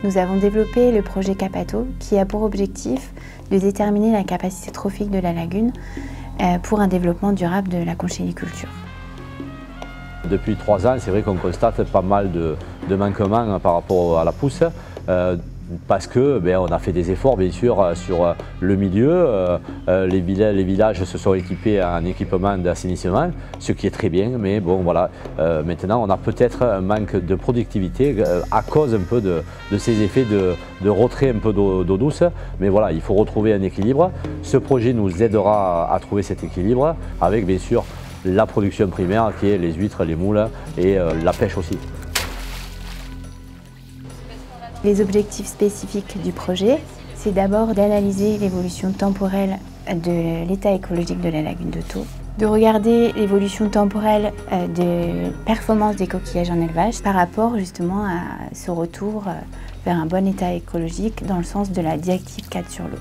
nous avons développé le projet Capato qui a pour objectif de déterminer la capacité trophique de la lagune pour un développement durable de la conchyliculture. Depuis 3 ans, c'est vrai qu'on constate pas mal de manquements par rapport à la pousse. Parce que on a fait des efforts bien sûr sur le milieu, les villages se sont équipés en équipement d'assainissement, ce qui est très bien, mais bon voilà, maintenant on a peut-être un manque de productivité à cause un peu de ces effets de retrait un peu d'eau douce, mais voilà, il faut retrouver un équilibre. Ce projet nous aidera à trouver cet équilibre avec bien sûr la production primaire qui est les huîtres, les moules et la pêche aussi. Les objectifs spécifiques du projet, c'est d'abord d'analyser l'évolution temporelle de l'état écologique de la lagune de Thau, de regarder l'évolution temporelle de performance des coquillages en élevage par rapport justement à ce retour vers un bon état écologique dans le sens de la directive 4 sur l'eau.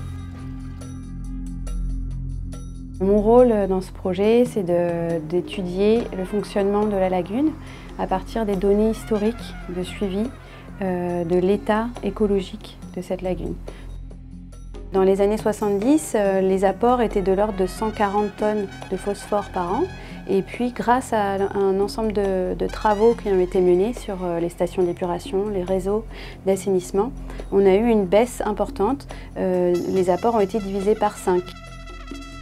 Mon rôle dans ce projet, c'est d'étudier le fonctionnement de la lagune à partir des données historiques de suivi de l'état écologique de cette lagune. Dans les années 70, les apports étaient de l'ordre de 140 tonnes de phosphore par an. Et puis, grâce à un ensemble de travaux qui ont été menés sur les stations d'épuration, les réseaux d'assainissement, on a eu une baisse importante. Les apports ont été divisés par 5.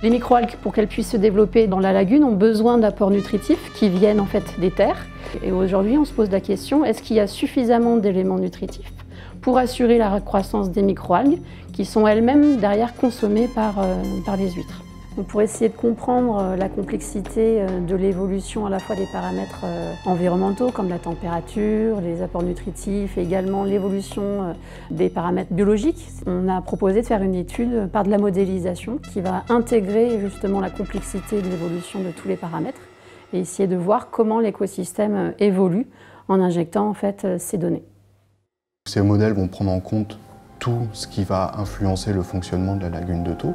Les microalgues, pour qu'elles puissent se développer dans la lagune, ont besoin d'apports nutritifs qui viennent en fait des terres. Et aujourd'hui, on se pose la question, est-ce qu'il y a suffisamment d'éléments nutritifs pour assurer la croissance des microalgues qui sont elles-mêmes derrière consommées par les huîtres? Pour essayer de comprendre la complexité de l'évolution à la fois des paramètres environnementaux comme la température, les apports nutritifs et également l'évolution des paramètres biologiques, on a proposé de faire une étude par de la modélisation qui va intégrer justement la complexité de l'évolution de tous les paramètres et essayer de voir comment l'écosystème évolue en injectant en fait ces données. Ces modèles vont prendre en compte tout ce qui va influencer le fonctionnement de la lagune de Thau.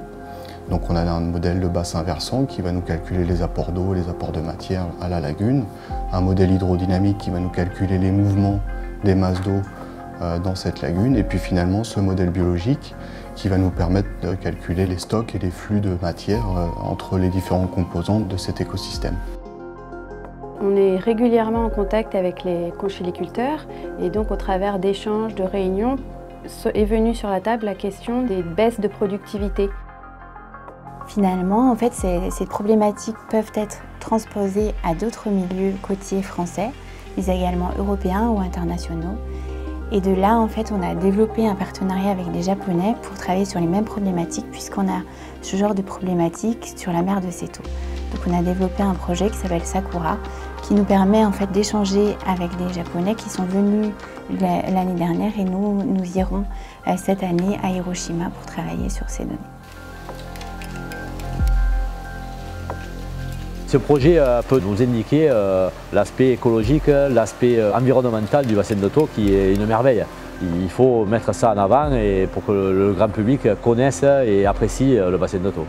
Donc on a un modèle de bassin versant qui va nous calculer les apports d'eau, les apports de matière à la lagune, un modèle hydrodynamique qui va nous calculer les mouvements des masses d'eau dans cette lagune, et puis finalement ce modèle biologique qui va nous permettre de calculer les stocks et les flux de matière entre les différentes composantes de cet écosystème. On est régulièrement en contact avec les conchyliculteurs et donc au travers d'échanges, de réunions, est venue sur la table la question des baisses de productivité. Finalement, en fait, ces problématiques peuvent être transposées à d'autres milieux côtiers français, mais également européens ou internationaux. Et de là, en fait, on a développé un partenariat avec les Japonais pour travailler sur les mêmes problématiques, puisqu'on a ce genre de problématiques sur la mer de Seto. Donc on a développé un projet qui s'appelle Sakura, qui nous permet en fait d'échanger avec les Japonais qui sont venus l'année dernière, et nous irons cette année à Hiroshima pour travailler sur ces données. Ce projet peut nous indiquer l'aspect écologique, l'aspect environnemental du bassin de Thau qui est une merveille. Il faut mettre ça en avant et pour que le grand public connaisse et apprécie le bassin de Thau.